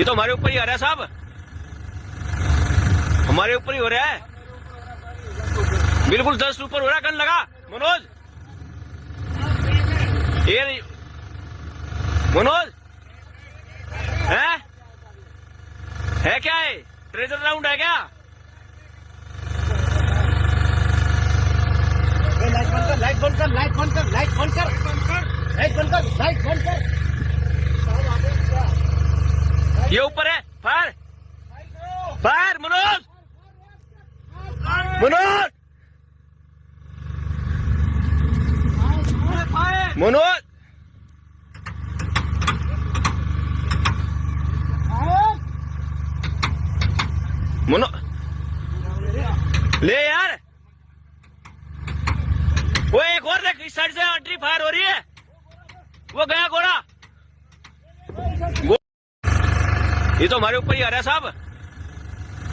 ये तो हमारे ऊपर ही आ रहा है साहब, हमारे ऊपर ही हो रहा है, बिल्कुल 10 ऊपर हो रहा है। गन लगा मनोज, ये नहीं मनोज है क्या है? ट्रेजर राउंड है क्या? लाइट बंद कर, लाइट बंद कर, लाइट बंद कर, लाइट बंद कर, लाइट बंद कर। ये ऊपर है, फायर फायर मनोज, मनोज मनोज मनोज ले यार, वो एक और देख, इस साइड से एंट्री फायर हो रही है, वो गया घोड़ा। ये तो हमारे ऊपर ही आ रहा है साहब।